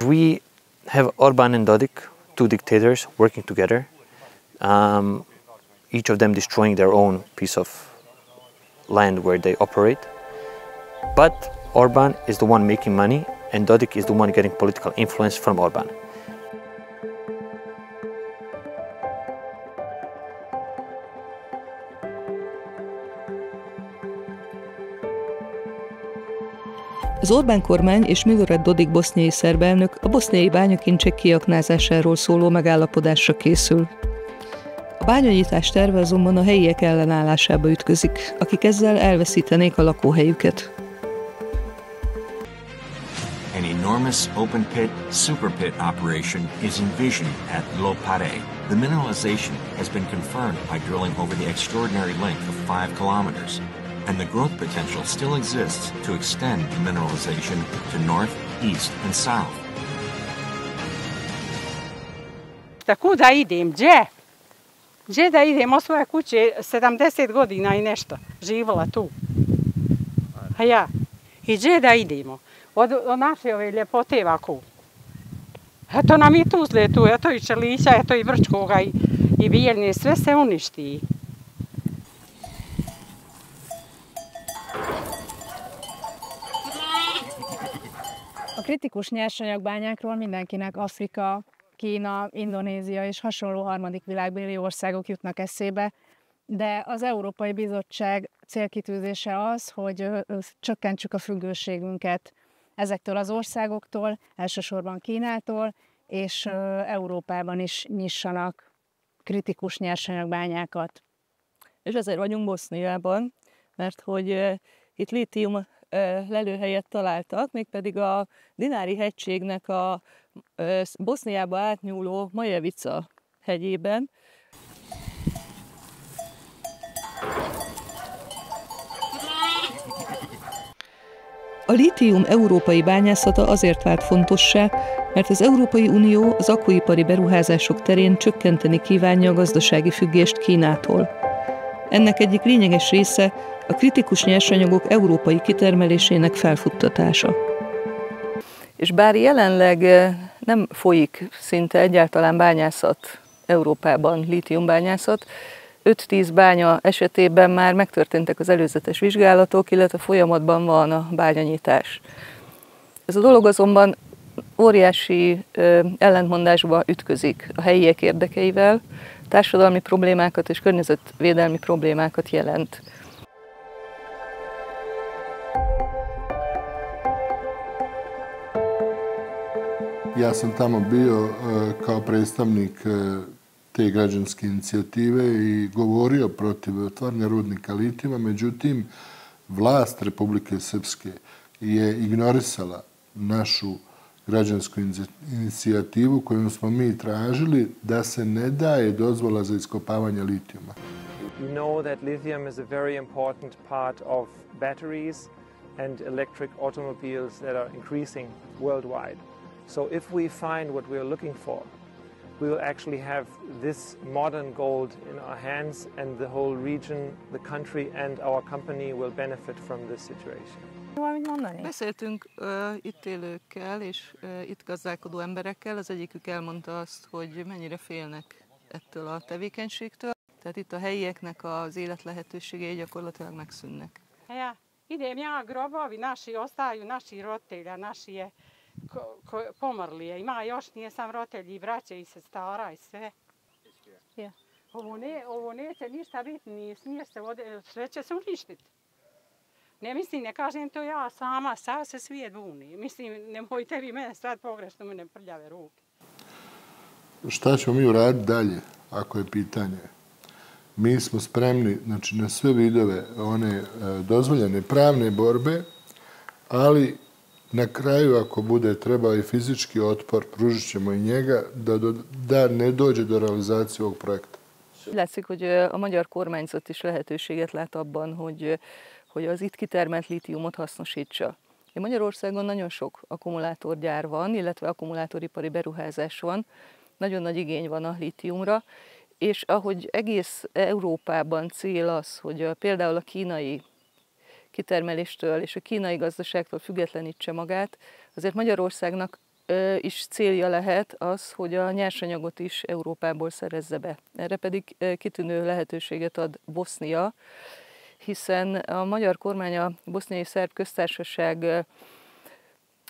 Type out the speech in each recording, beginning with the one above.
We have Orbán and Dodik, two dictators working together, each of them destroying their own piece of land where they operate. But Orbán is the one making money and Dodik is the one getting political influence from Orbán. Az Orbán-kormány és Milorad Dodik boszniai szerb elnök a boszniai bányakincsek kiaknázásáról szóló megállapodásra készül. A bányanyitás terve azonban a helyiek ellenállásába ütközik, akik ezzel elveszítenék a lakóhelyüket. An enormous open pit, super pit operation is envisioned at Lopare. The mineralization has been confirmed by drilling over the extraordinary length of 5 kilometers. And the growth potential still exists to extend the mineralization to north, east and south. Kuda idem? Gdje? Gdje da idem? Od svoje kuće 70 godina i nešto živjela tu. A ja. I gdje da idemo? Od naše ove ljepote ovako. Eto nam i Tuzle tu, eto i Čelića, eto i Brčkoga i Bijeljne, sve se uništi. A kritikus nyersanyagbányákról mindenkinek Afrika, Kína, Indonézia és hasonló harmadik világbéli országok jutnak eszébe, de az Európai Bizottság célkitűzése az, hogy csökkentsük a függőségünket ezektől az országoktól, elsősorban Kínától, és Európában is nyissanak kritikus nyersanyagbányákat. És ezért vagyunk Boszniában, mert hogy itt lítium lelőhelyet találtak, mégpedig a Dinári hegységnek a Boszniába átnyúló Majevica hegyében. A lítium európai bányászata azért vált fontossá, mert az Európai Unió az akkuipari beruházások terén csökkenteni kívánja a gazdasági függést Kínától. Ennek egyik lényeges része a kritikus nyersanyagok európai kitermelésének felfuttatása. És bár jelenleg nem folyik szinte egyáltalán bányászat Európában, lítiumbányászat, 5-10 bánya esetében már megtörténtek az előzetes vizsgálatok, illetve folyamatban van a bányanyitás. Ez a dolog azonban óriási ellentmondásba ütközik a helyiek érdekeivel, társadalmi problémákat és környezetvédelmi problémákat jelent. Ja sam tamo bio kao predstavnik te građanske inicijative i govorio protiv otvaranja rudnika litijuma, međutim, vlast Republike Srpske je ignorisala našu građansku inicijativu kojom smo mi tražili da se ne daje dozvola za iskopavanje litijuma. You know that lithium is a very important part of batteries and electric automobiles that are increasing worldwide. So if we find what we are looking for, we will actually have this modern gold in our hands and the whole region, the country and our company will benefit from this situation. Beszéltünk itt élőkkel és itt gazdálkodó emberekkel, az egyikük elmondta azt, hogy mennyire félnek ettől a tevékenységtől. Tehát itt a helyieknek az életlehetőségei gyakorlatilag megszűnnek. Ja, idem ja, grobovi naši ostaju, naši roditelja, naši je pomrli je. Ima još nije sam roditelji i braće i sestara i sve. Ja. Ovo neće ništa biti, ni smije se vode, sve će se uništiti. Ne mislim, ne kažem to ja sama, sav se svijet buni. Mislim, nemojte vi mene sad pogrešno, mene prljave ruke. Šta ćemo mi uraditi dalje, ako je pitanje? Mi smo spremni, znači, na sve vidove one dozvoljene pravne borbe, ali na kraju, ako bude trebao i fizički otpor, pružit ćemo i njega da ne dođe do realizacije ovog projekta. Látszik, hogy a magyar kormányzat is lehetőséget lát abban, hogy az itt kitermelt lítiumot hasznosítsa. Magyarországon nagyon sok akkumulátorgyár van, illetve akkumulátoripari beruházás van, nagyon nagy igény van a lítiumra, és ahogy egész Európában cél az, hogy például a kitermeléstől és a kínai gazdaságtól függetlenítse magát, azért Magyarországnak is célja lehet az, hogy a nyersanyagot is Európából szerezze be. Erre pedig kitűnő lehetőséget ad Bosznia, hiszen a magyar kormány a boszniai szerb köztársaság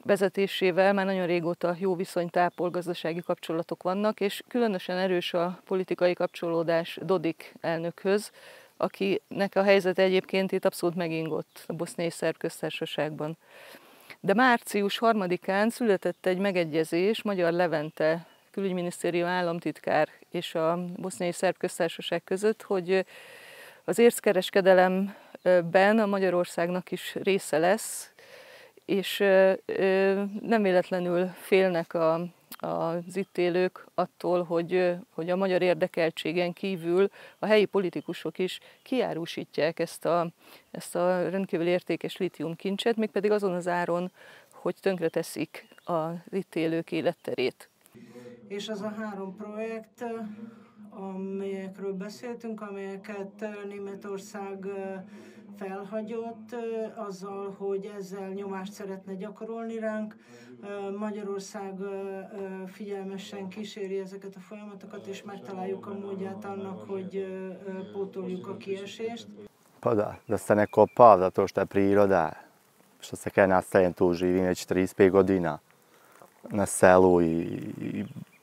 vezetésével már nagyon régóta jó viszonyt ápol, gazdasági kapcsolatok vannak, és különösen erős a politikai kapcsolódás Dodik elnökhöz, akinek a helyzet egyébként itt abszolút megingott a boszniai szerb köztársaságban. De március 3-án született egy megegyezés Magyar Levente külügyminisztérium államtitkár és a boszniai szerb köztársaság között, hogy az érckereskedelemben a Magyarországnak is része lesz, és nem véletlenül félnek az itt élők attól, hogy a magyar érdekeltségen kívül a helyi politikusok is kiárusítják ezt a rendkívül értékes lítiumkincset, mégpedig azon az áron, hogy tönkreteszik az itt élők életterét. És az a 3 projekt, amelyekről beszéltünk, amelyeket Németország felhagyott azzal, hogy ezzel nyomást szeretne gyakorolni ránk. Magyarország figyelmesen kíséri ezeket a folyamatokat, és megtaláljuk a módját annak, hogy pótoljuk a kiesést. Pa da se ne kopa zato što je priroda, što se kaj nastajem tu živim već 35 godina na selu i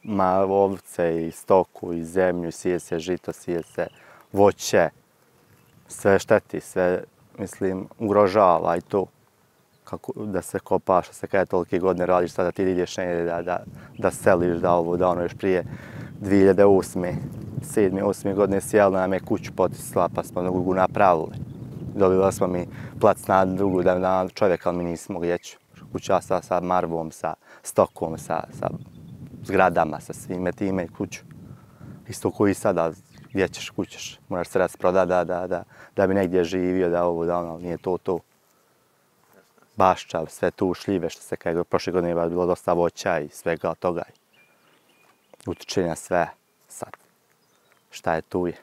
ima ovce i stoku i zemlju, sije se žito, sije se voće, sve šteti, sve mislim ugrožava i to kako da se kopaš, što se kaj tolike godine radiš, sada ti ideš negdje da seliš, da ovo, da ono, još prije 2008. 7-8 godine sjela nam je kuću potisla pa smo drugu napravili. Dobili smo mi plac na drugu na čovjeka, ali mi nismo mogli jeći. Kuća sa marvom, sa stokom, sa zgradama, sa svime time i kuću. Isto koji sada, gdje ćeš, kućeš, moraš se rasprodati da bi negdje živio, da ovo, da ono, nije to. Bašča, sve tu šljive, što se kaj prošle godine je bilo dosta voća i svega toga. Utiče na sve sad. Šta je tu je.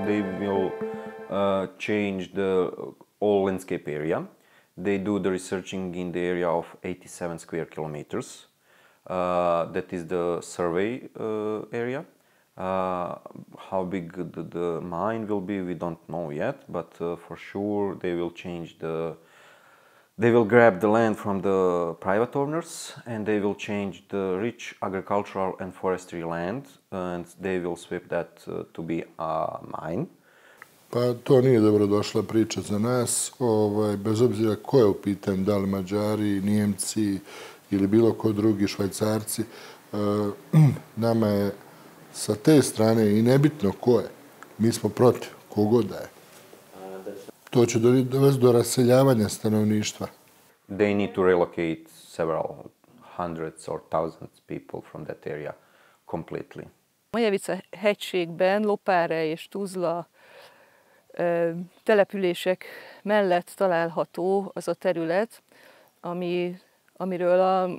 They will change the all landscape area. They do the researching in the area of 87 square kilometers. That is the survey area. How big the mine will be, we don't know yet, but for sure they will change they will grab the land from the private owners and they will change the rich agricultural and forestry land and they will swap that to be a mine. Pa to nije dobro došla priča za nas, bez obzira ko je u pitanju, da li Mađari, Nijemci ili bilo ko drugi, Švajcarci, nama je sa te strane i nebitno ko je, mi smo protiv, kogod da je. To će dovesti do raseljavanja stanovništva. They need to relocate several hundreds or thousands people from that area completely. Mojevica hegységben, Lopáre és Tuzla települések mellett található az a terület, amiről a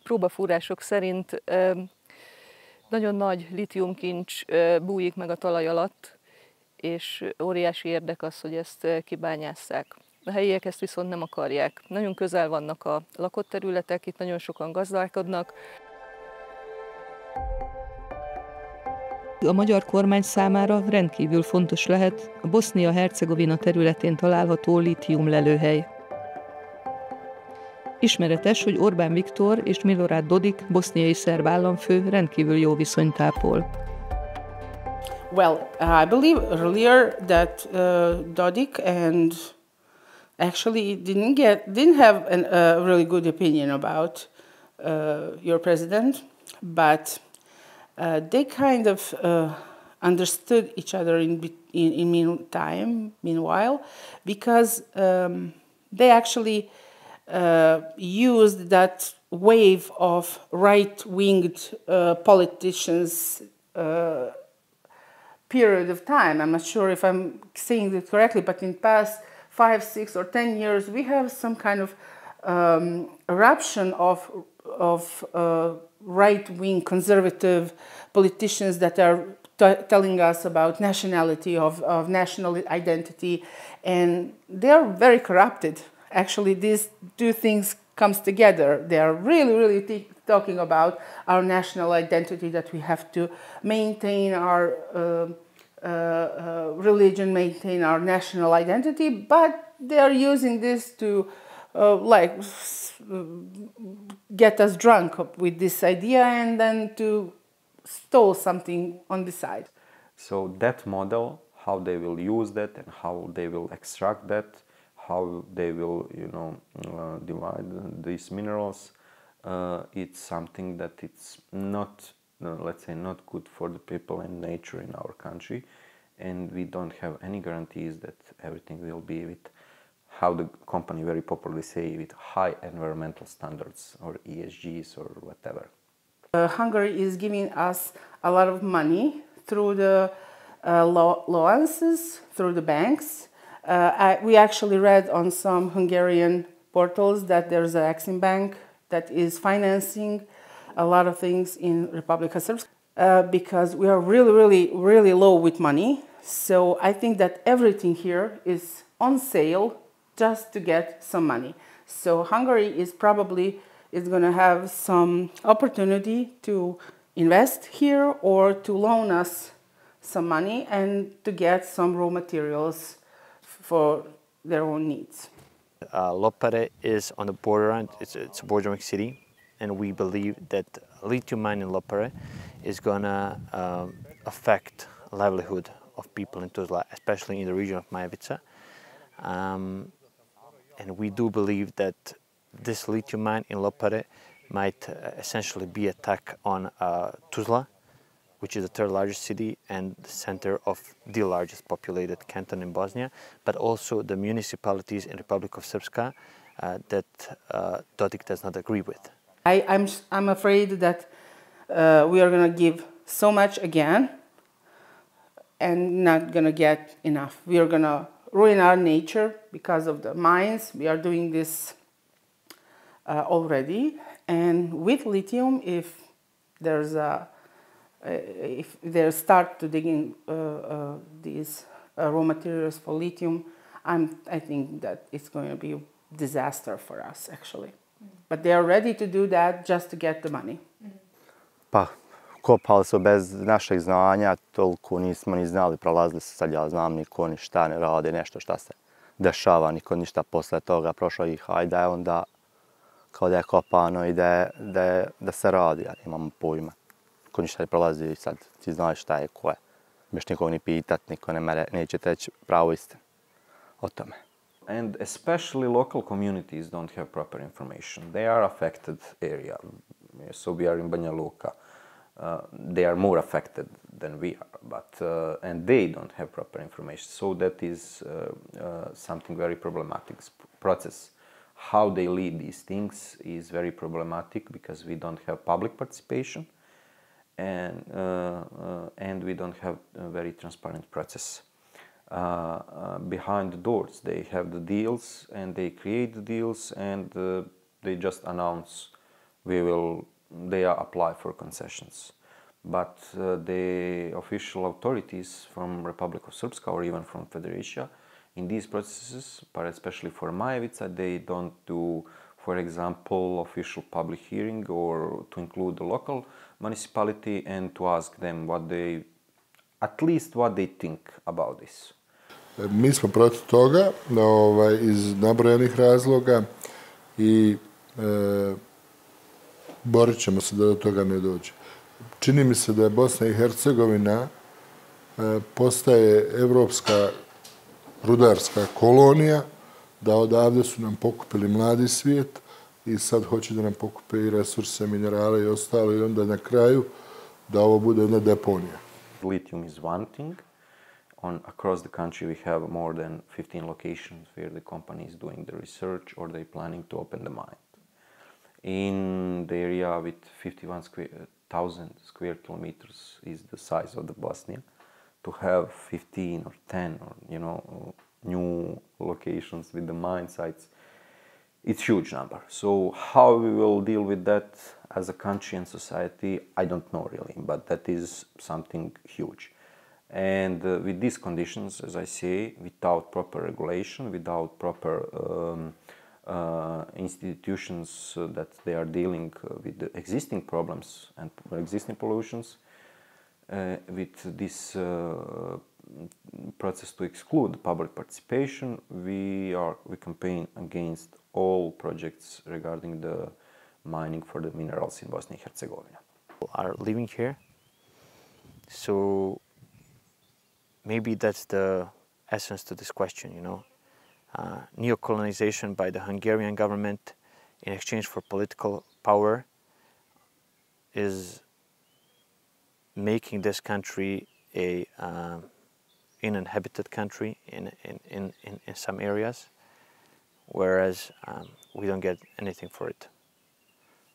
próbafúrások szerint nagyon nagy lítiumkincs bújik meg a talaj alatt, és óriási érdek az, hogy ezt kibányásszák. A helyiek ezt viszont nem akarják. Nagyon közel vannak a lakott területek, itt nagyon sokan gazdálkodnak. A magyar kormány számára rendkívül fontos lehet a Bosznia-Hercegovina területén található lítium lelőhely. Ismeretes, hogy Orbán Viktor és Milorad Dodik boszniai szerb államfő rendkívül jó viszonyt ápol. Well, I believe earlier that Dodik and actually didn't have a really good opinion about your president, but they kind of understood each other meanwhile, because they actually used that wave of right-winged politicians period of time. I'm not sure if I'm saying it correctly, but in past 5, 6 or 10 years, we have some kind of eruption of of right-wing conservative politicians that are telling us about nationality, of national identity, and they are very corrupted. Actually, these two things comes together. They are really talking about our national identity, that we have to maintain our religion, maintain our national identity, but they are using this to get us drunk with this idea and then to stole something on the side. So that model, how they will use that and how they will extract that, how they will, divide these minerals, it's something that it's not, let's say, not good for the people and nature in our country, and we don't have any guarantees that everything will be with, how the company very popularly say, with high environmental standards or ESGs or whatever. Hungary is giving us a lot of money through the loans, through the banks. We actually read on some Hungarian portals that there's an Exim Bank that is financing a lot of things in Republika Srpska because we are really low with money. So I think that everything here is on sale just to get some money. So Hungary is probably going to have some opportunity to invest here or to loan us some money and to get some raw materials for their own needs. Lopare is on the borderline, it's a bordering city, and we believe that lithium mine in Lopare is going to affect livelihood of people in Tuzla, especially in the region of Majevica. And we do believe that this lithium mine in Lopare might essentially be an attack on Tuzla, which is the third largest city and the center of the largest populated canton in Bosnia, but also the municipalities in Republic of Srpska that Dodik does not agree with. I'm afraid that we are going to give so much again and not going to get enough. We are going to ruin our nature because of the mines. We are doing this already, and with lithium, if they start to dig in these raw materials for lithium, I think that it's going to be a disaster for us, actually. But they are ready to do that just to get the money. Pa, kopali su bez našeg znanja, toliko nismo ni znali, prolazili su, sad ja znam, niko ništa ne radi, nešto šta se dešava, niko ništa posle toga, prošlo ih, hajde, onda kao da je kopano i da se radi, ja nemam pojma. Niko ništa ne prolazi, sad ti znaš šta je, ko je. Beš nikog ni pitat, niko neće reći pravu istinu o tome. And especially local communities don't have proper information. They are affected area. So we are in Banja Luka. They are more affected than we are, but and they don't have proper information. So that is something very problematic process. How they lead these things is very problematic because we don't have public participation, and we don't have a very transparent process. Behind the doors, they have the deals and they create the deals and they just announce they apply for concessions. But the official authorities from Republic of Srpska or even from Federation in these processes, but especially for Majevica, they don't do, for example, official public hearing or to include the local municipality and to ask them at least what they think about this. Mi smo protiv toga iz nabrojanih razloga i borit ćemo se da do toga ne dođe. Čini mi se da je Bosna i Hercegovina postaje evropska rudarska kolonija, da odavde su nam pokupili mladi svijet i sad hoće da nam pokupe i resurse, minerale i ostalo i onda na kraju da ovo bude jedna deponija. Lithium is one thing. Across the country we have more than 15 locations where the company is doing the research or they're planning to open the mine. In the area with 51,000 square kilometers is the size of the Bosnia. To have 15 or 10 or new locations with the mine sites It's a huge number. So how we will deal with that as a country and society, I don't know really, but that is something huge. And with these conditions, as I say, without proper regulation, without proper institutions that they are dealing with the existing problems and existing pollutions, with this process to exclude public participation, we campaign against all projects regarding the mining for the minerals in Bosnia and Herzegovina. Are living here, so maybe that's the essence to this question, you know. Neo-colonization by the Hungarian government in exchange for political power is making this country a uninhabited country in some areas, whereas we don't get anything for it.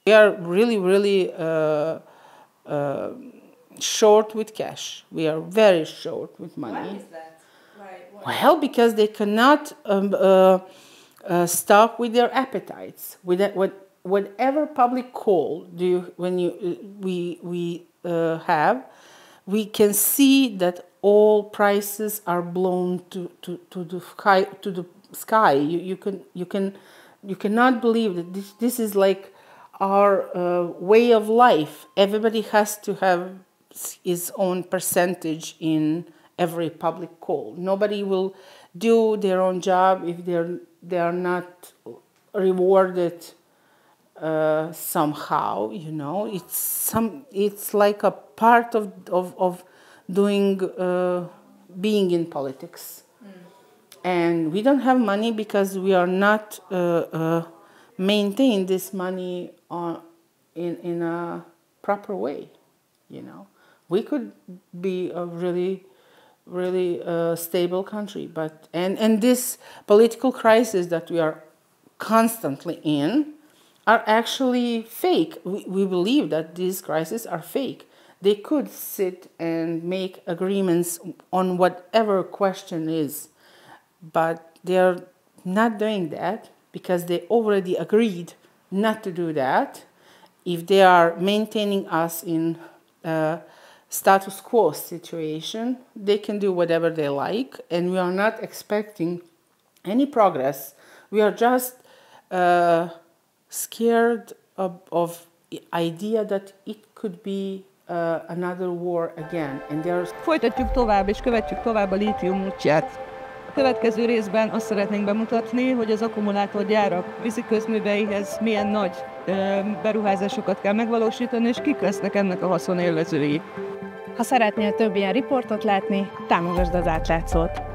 We are really short with cash. We are very short with money. Why is that? Well, because they cannot stop with their appetites. With that, whatever public call we have, we can see that all prices are blown to the sky. You cannot believe that this is like our way of life. Everybody has to have his own percentage in every public call. Nobody will do their own job if they are not rewarded somehow. You know, it's like a part of doing being in politics. And we don't have money because we are not maintain this money in a proper way. You know, we could be a really stable country, but and this political crisis that we are constantly in are actually fake. We believe that these crises are fake. They could sit and make agreements on whatever question is, but they are not doing that because they already agreed not to do that. If they are maintaining us in status quo situation, they can do whatever they like, and we are not expecting any progress. We are just scared of the idea that it could be another war again. And there's... Folytatjuk tovább, és követjük tovább a lítium útját. A következő részben azt szeretnénk bemutatni, hogy az akkumulátorgyárak víziközműveihez milyen nagy beruházásokat kell megvalósítani, és kik lesznek ennek a haszonélvezői. Ha szeretnél több ilyen riportot látni, támogasd az Átlátszót!